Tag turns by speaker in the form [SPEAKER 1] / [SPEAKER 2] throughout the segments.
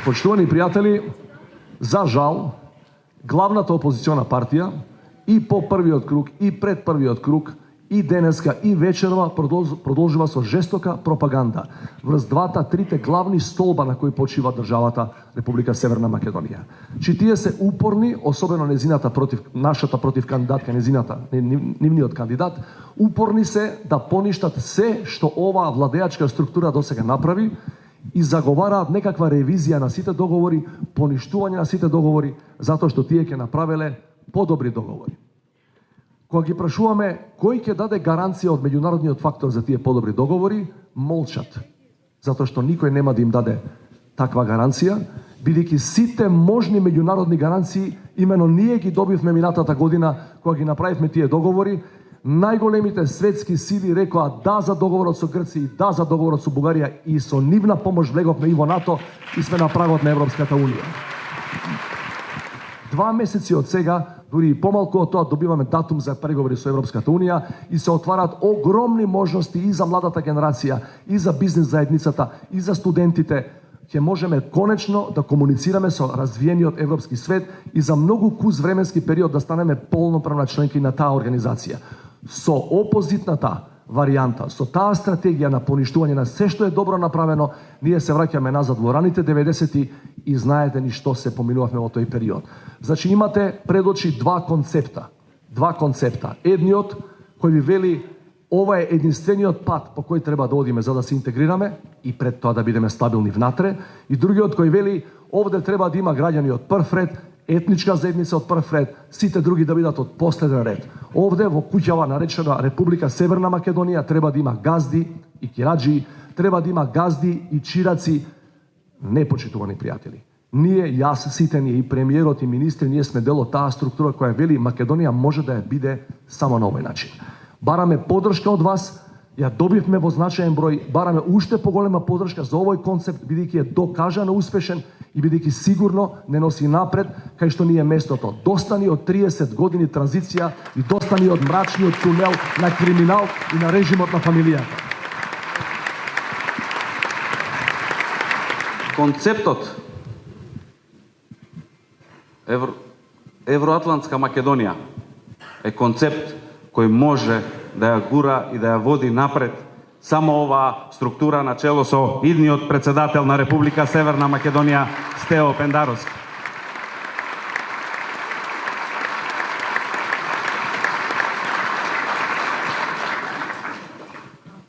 [SPEAKER 1] Почитувани пријатели, за жал, главната опозициона партија и по првиот круг, и пред првиот круг, и денеска, и вечерва продолжува со жестока пропаганда врз трите главни столба на кои почива државата Република Северна Македонија. Чи тие се упорни, особено нашата против кандидатка, нивниот кандидат, упорни се да поништат се што оваа владеачка структура досега направи и заговараат некаква ревизија на сите договори, поништување на сите договори, затоа што тие ќе направеле подобри договори. Кога ги прашуваме кој ќе даде гаранција од меѓународниот фактор за тие подобри договори, молчат. Затоа што никој нема да им даде таква гаранција, бидејќи сите можни меѓународни гаранции именно ние ги добивме минатата година кога ги направивме тие договори. Најголемите светски сили рекоа да за договорот со Грција и да за договорот со Бугарија и со нивна помош влеговме и во НАТО и сме на прагот на Европската Унија. 2 месеци од сега, дури и помалку од тоа, добиваме датум за преговори со Европската Унија и се отварат огромни можности и за младата генерација, и за бизнес заедницата, и за студентите. Ќе можеме конечно да комуницираме со развиениот европски свет и за многу куз временски период да станеме полноправна членки на таа организација. Со опозитната варијанта, со таа стратегија на поништување на се што е добро направено, ние се враќаме назад во раните 90-ти и знаете ни што се поминувавме во тој период. Значи имате пред очи два концепта. Едниот кој ви вели ова е единствениот пат по кој треба да одиме за да се интегрираме и пред тоа да бидеме стабилни внатре, и другиот кој вели овде треба да има граѓани од прв ред, етничка заедница од прв ред, сите други да бидат од последен ред. Овде во куќава наречена Република Северна Македонија треба да има газди и кираџи, треба да има газди и чираци. Непочитувани пријатели, ние, јас, сите ние, и премиерот и министри, ние сме дел од таа структура која вели Македонија може да ја биде само на овој начин. Бараме поддршка од вас, ја добивме во значаен број, бараме уште поголема поддршка за овој концепт, бидејќи е докажано успешен и бидејќи сигурно не носи напред кај што ни е местото. Доста ни од 30 години транзиција и доста ни од мрачниот тунел на криминал и на режимот на фамилијата.
[SPEAKER 2] Концептот Евроатлантска Македонија е концепт кој може да ја гура и да ја води напред само оваа структура на чело со идниот председател на Република Северна Македонија Стео Пендаровски.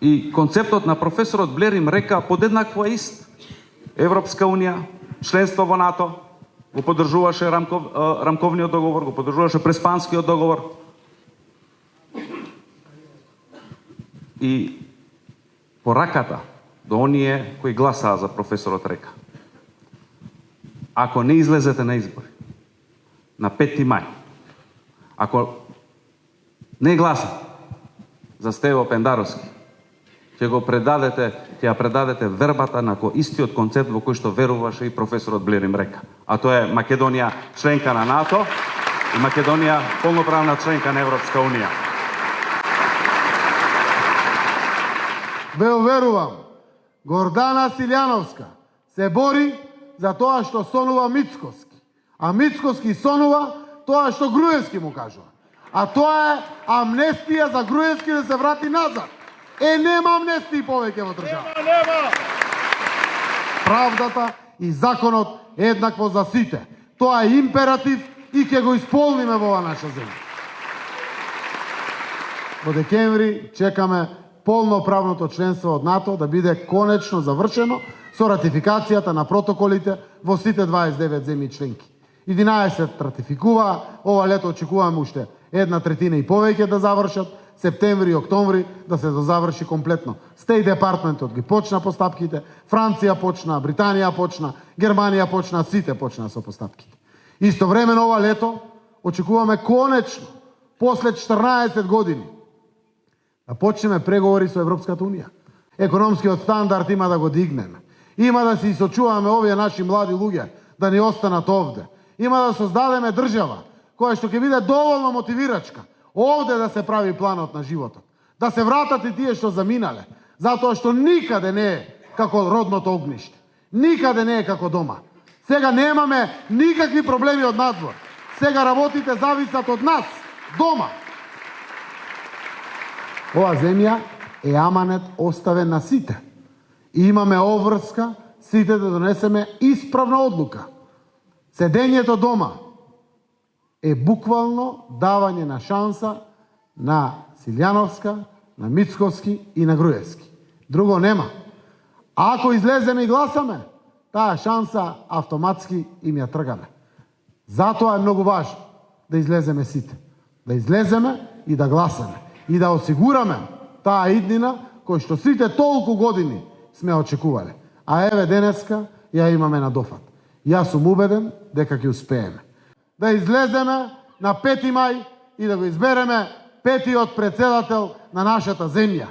[SPEAKER 2] И концептот на професорот Блер им река подеднакво ист. Европска Унија, членство во НАТО, го поддржуваше рамковниот договор, го поддржуваше Преспанскиот договор. И пораката до оние кои гласаа за професорот река: ако не излезете на избори на 5 мај, ако не гласате за Стево Пендаровски, ќе ја предадете вербата на истиот концепт во кој што веруваше и професорот Блер им река. А тоа е Македонија членка на НАТО и Македонија полноправна членка на Европска Унија.
[SPEAKER 3] Ве уверувам, Гордана Силјановска се бори за тоа што сонува Мицкоски. А Мицкоски сонува тоа што Груевски му кажува. А тоа е амнестија за Груевски да се врати назад. Нема амнестии повеќе во држава. Нема. Правдата и законот еднакво за сите. Тоа е императив и ќе го исполниме во оваа наша земја. Во декември чекаме полноправното членство од НАТО да биде конечно завршено со ратификацијата на протоколите во сите 29 земји членки. 11 ратификуваа, ова лето очекуваме уште 1/3 и повеќе да завршат, септември и октомври да се заврши комплетно. Стеј департментот ги почна постапките, Франција почна, Британија почна, Германија почна, сите почна со постапките. Истовремено ова лето очекуваме конечно, после 14 години, да почнеме преговори со Европската Унија. Економскиот стандард има да го дигнеме. Има да се сочуваме овие наши млади луѓе да ни останат овде. Има да создадеме држава која што ќе биде доволно мотивирачка овде да се прави планот на животот. Да се вратат и тие што заминале, затоа што никаде не е како родното огниште. Никаде не е како дома. Сега немаме никакви проблеми од надвор. Сега работите зависат од нас, дома. Ова земја е аманет оставен на сите. И имаме обврска сите да донесеме исправна одлука. Седењето дома е буквално давање на шанса на Силјановска, на Мицковски и на Груевски. Друго нема. А ако излеземе и гласаме, таа шанса автоматски им ја тргаме. Затоа е многу важно да излеземе сите. Да излеземе и да гласаме. И да осигураме таа иднина кој што сите толку години сме очекувале. А еве денеска ја имаме на дофат. Јас сум убеден дека ќе успееме. Да излеземе на 5 мај и да го избереме петиот председател на нашата земја.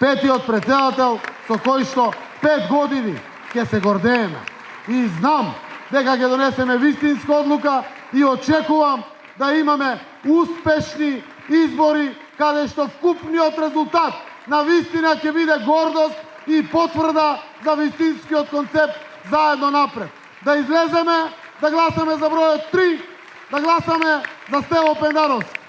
[SPEAKER 3] Петиот председател со кој што 5 години ќе се гордееме. И знам дека ќе донесеме вистинска одлука и очекувам да имаме успешни избори каде што вкупниот резултат на вистина ќе биде гордост и потврда за вистинскиот концепт заедно напред. Да излеземе, да гласаме за бројот 3, да гласаме за Стево Пендаровски.